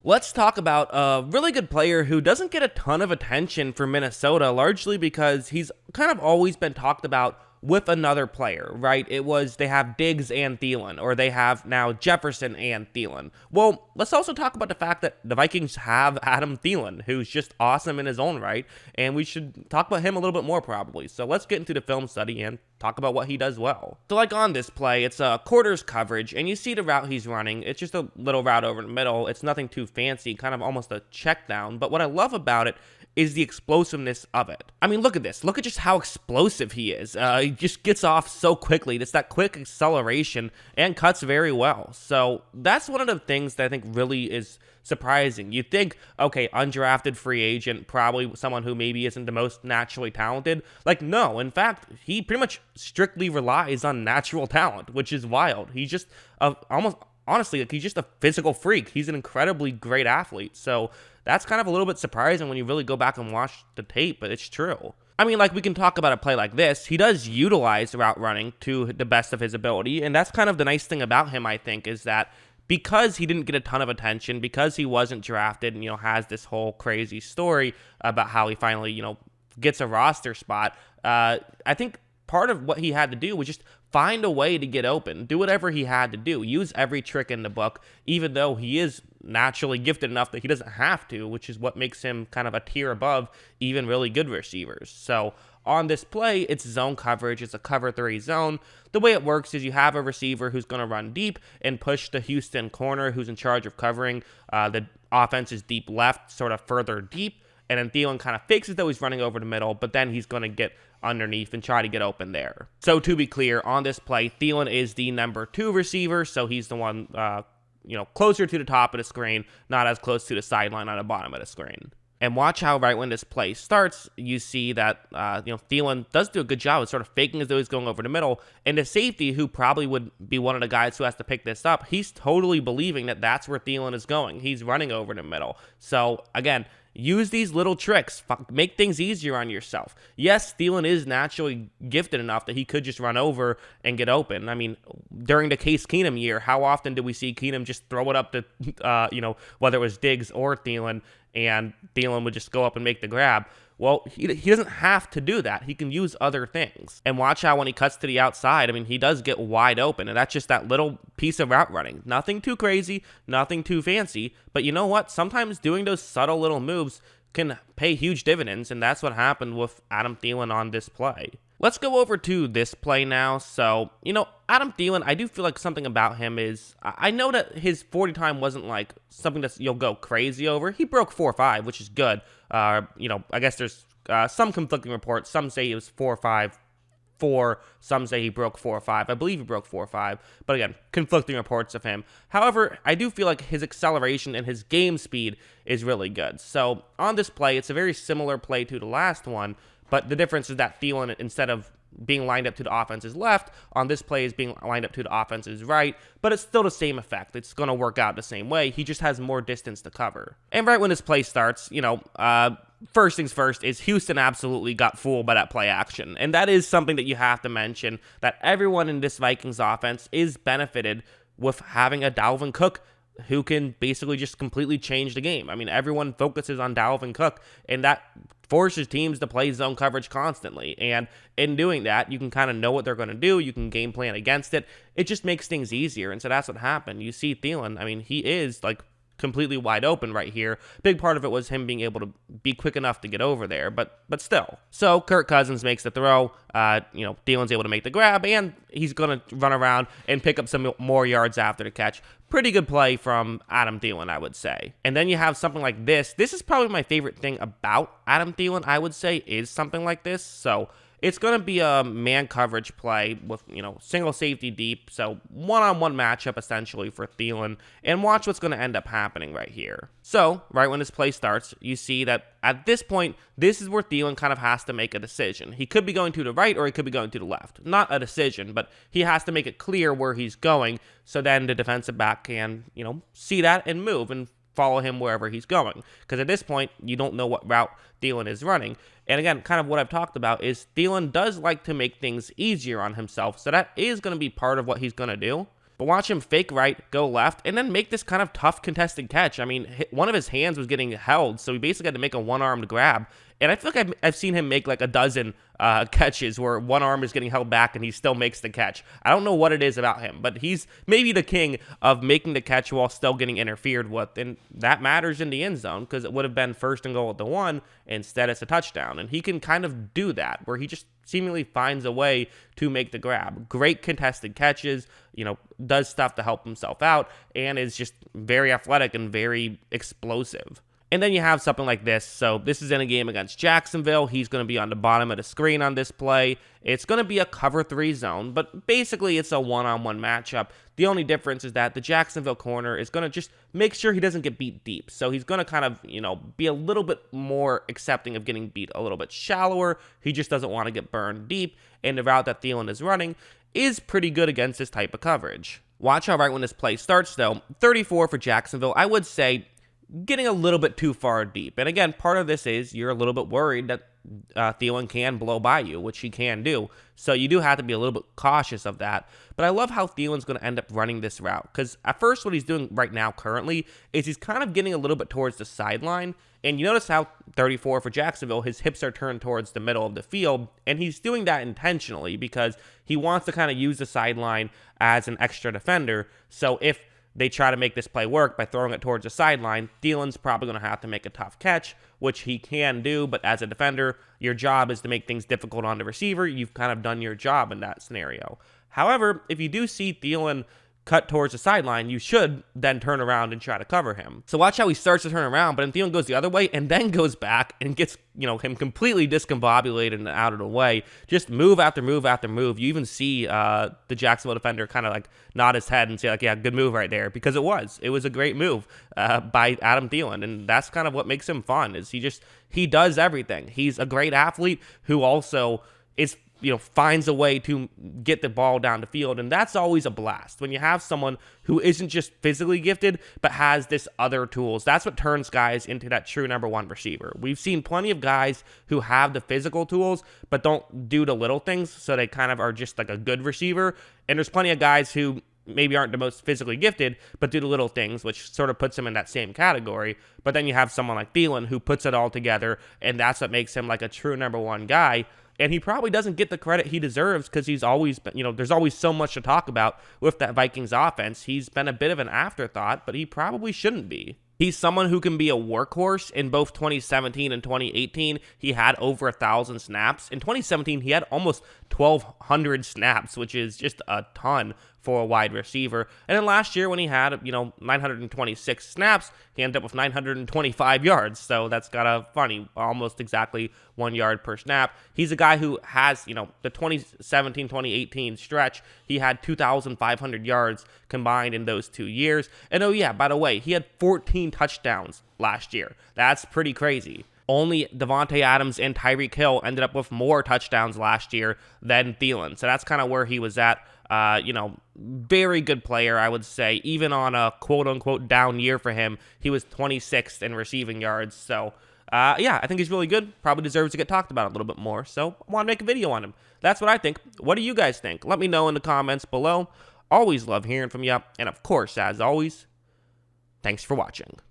Let's talk about a really good player who doesn't get a ton of attention for Minnesota, largely because he's kind of always been talked about with another player, right? It was they have Diggs and Thielen, or they have now Jefferson and Thielen. Well, let's also talk about the fact that the Vikings have Adam Thielen, who's just awesome in his own right, and we should talk about him a little bit more probably. So let's get into the film study and talk about what he does well. So like on this play, it's a quarters coverage, and you see the route he's running. It's just a little route over the middle. It's nothing too fancy, kind of almost a check down. But what I love about it is the explosiveness of it. I mean, look at this. Look at just how explosive he is. He just gets off so quickly. It's that quick acceleration and cuts very well. So that's one of the things that I think really is surprising. You think, okay, undrafted free agent, probably someone who maybe isn't the most naturally talented. Like, no, in fact, he pretty much strictly relies on natural talent, which is wild. He's just almost, honestly, like, he's just a physical freak. He's an incredibly great athlete. So that's kind of a little bit surprising when you really go back and watch the tape, but it's true. I mean, like, we can talk about a play like this. He does utilize route running to the best of his ability, and that's kind of the nice thing about him, I think, is that because he didn't get a ton of attention, because he wasn't drafted and, has this whole crazy story about how he finally, gets a roster spot, I think part of what he had to do was just find a way to get open, do whatever he had to do, use every trick in the book, even though he is naturally gifted enough that he doesn't have to, which is what makes him kind of a tier above even really good receivers. So on this play, it's zone coverage. It's a cover 3 zone. The way it works is you have a receiver who's going to run deep and push the Houston corner who's in charge of covering the offense's deep left, sort of further deep. And then Thielen kind of fakes it though he's running over the middle, but then he's going to get underneath and try to get open there. So to be clear, on this play, Thielen is the number 2 receiver, so he's the one, closer to the top of the screen, not as close to the sideline on the bottom of the screen. And watch how right when this play starts, you see that, Thielen does do a good job of sort of faking as though he's going over the middle. And the safety, who probably would be one of the guys who has to pick this up, he's totally believing that that's where Thielen is going. He's running over the middle. So, again, use these little tricks. Make things easier on yourself. Yes, Thielen is naturally gifted enough that he could just run over and get open. I mean, during the Case Keenum year, how often did we see Keenum just throw it up to, whether it was Diggs or Thielen, and Thielen would just go up and make the grab? Well, he doesn't have to do that. He can use other things. And watch how when he cuts to the outside, I mean, he does get wide open. And that's just that little piece of route running. Nothing too crazy, nothing too fancy. But you know what? Sometimes doing those subtle little moves can pay huge dividends. And that's what happened with Adam Thielen on this play. Let's go over to this play now. So, Adam Thielen, I do feel like something about him is, I know that his 40 time wasn't like something that you'll go crazy over. He broke 4.5, which is good. I guess there's some conflicting reports. Some say it was 4.54. Some say he broke 4.5. I believe he broke 4.5. But again, conflicting reports of him. However, I do feel like his acceleration and his game speed is really good. So on this play, it's a very similar play to the last one. But the difference is that Thielen, instead of being lined up to the offense's left, on this play is being lined up to the offense's right, but it's still the same effect. It's going to work out the same way. He just has more distance to cover. And right when this play starts, first things first is Houston absolutely got fooled by that play action. And that is something that you have to mention, that everyone in this Vikings offense is benefited with having a Dalvin Cook who can basically just completely change the game. I mean, everyone focuses on Dalvin Cook, and that forces teams to play zone coverage constantly. And in doing that, you can kind of know what they're going to do. You can game plan against it. It just makes things easier. And so that's what happened. You see Thielen, I mean, he is like completely wide open right here. Big part of it was him being able to be quick enough to get over there, but still. So Kirk Cousins makes the throw. Thielen's able to make the grab, and he's going to run around and pick up some more yards after the catch. Pretty good play from Adam Thielen, I would say. And then you have something like this. This is probably my favorite thing about Adam Thielen, I would say, is something like this. So it's going to be a man coverage play with, single safety deep. So one-on-one matchup essentially for Thielen. And watch what's going to end up happening right here. So right when this play starts, you see that at this point, this is where Thielen kind of has to make a decision. He could be going to the right or he could be going to the left. Not a decision, but he has to make it clear where he's going. So then the defensive back can, see that and move and follow him wherever he's going. Because at this point, you don't know what route Thielen is running. And again, kind of what I've talked about is Thielen does like to make things easier on himself. So that is going to be part of what he's going to do. But watch him fake right, go left, and then make this kind of tough contested catch. I mean, one of his hands was getting held, so he basically had to make a one-armed grab. And I feel like I've seen him make like a dozen catches where one arm is getting held back and he still makes the catch. I don't know what it is about him, but he's maybe the king of making the catch while still getting interfered with. And that matters in the end zone because it would have been 1st and goal at the 1. Instead, it's a touchdown. And he can kind of do that where he just seemingly finds a way to make the grab. Great contested catches, does stuff to help himself out, and is just very athletic and very explosive. And then you have something like this. So this is in a game against Jacksonville. He's going to be on the bottom of the screen on this play. It's going to be a cover 3 zone, but basically it's a one-on-one matchup. The only difference is that the Jacksonville corner is going to just make sure he doesn't get beat deep. So he's going to kind of, be a little bit more accepting of getting beat a little bit shallower. He just doesn't want to get burned deep. And the route that Thielen is running is pretty good against this type of coverage. Watch how right when this play starts, though. 34 for Jacksonville. I would say getting a little bit too far deep. And again, part of this is you're a little bit worried that Thielen can blow by you, which he can do. So you do have to be a little bit cautious of that. But I love how Thielen's going to end up running this route. Because at first what he's doing right now currently is he's kind of getting a little bit towards the sideline. And you notice how 34 for Jacksonville, his hips are turned towards the middle of the field. And he's doing that intentionally because he wants to kind of use the sideline as an extra defender. So if they try to make this play work by throwing it towards the sideline, Thielen's probably going to have to make a tough catch, which he can do, but as a defender, your job is to make things difficult on the receiver. You've kind of done your job in that scenario. However, if you do see Thielen cut towards the sideline, you should then turn around and try to cover him. So watch how he starts to turn around, but then Thielen goes the other way and then goes back and gets, him completely discombobulated and out of the way. Just move after move after move. You even see the Jacksonville defender kind of like nod his head and say like, yeah, good move right there, because it was a great move by Adam Thielen. And that's kind of what makes him fun is he does everything. He's a great athlete who also is finds a way to get the ball down the field. And that's always a blast when you have someone who isn't just physically gifted, but has this other tools. That's what turns guys into that true number 1 receiver. We've seen plenty of guys who have the physical tools, but don't do the little things. So they kind of are just like a good receiver. And there's plenty of guys who maybe aren't the most physically gifted, but do the little things, which sort of puts them in that same category. But then you have someone like Thielen who puts it all together, and that's what makes him like a true number 1 guy. And he probably doesn't get the credit he deserves because he's always been, there's always so much to talk about with that Vikings offense. He's been a bit of an afterthought, but he probably shouldn't be. He's someone who can be a workhorse. In both 2017 and 2018, he had over 1,000 snaps. In 2017, he had almost 1,200 snaps, which is just a ton for a wide receiver. And then last year when he had, 926 snaps, he ended up with 925 yards. So that's got a funny, almost exactly 1 yard per snap. He's a guy who has, the 2017-2018 stretch, he had 2,500 yards combined in those 2 years. And oh yeah, by the way, he had 14 touchdowns last year. That's pretty crazy. Only Devontae Adams and Tyreek Hill ended up with more touchdowns last year than Thielen. So that's kind of where he was at. Very good player, I would say. Even on a quote-unquote down year for him, he was 26th in receiving yards. So, yeah, I think he's really good. Probably deserves to get talked about a little bit more. So I want to make a video on him. That's what I think. What do you guys think? Let me know in the comments below. Always love hearing from you. And, of course, as always, thanks for watching.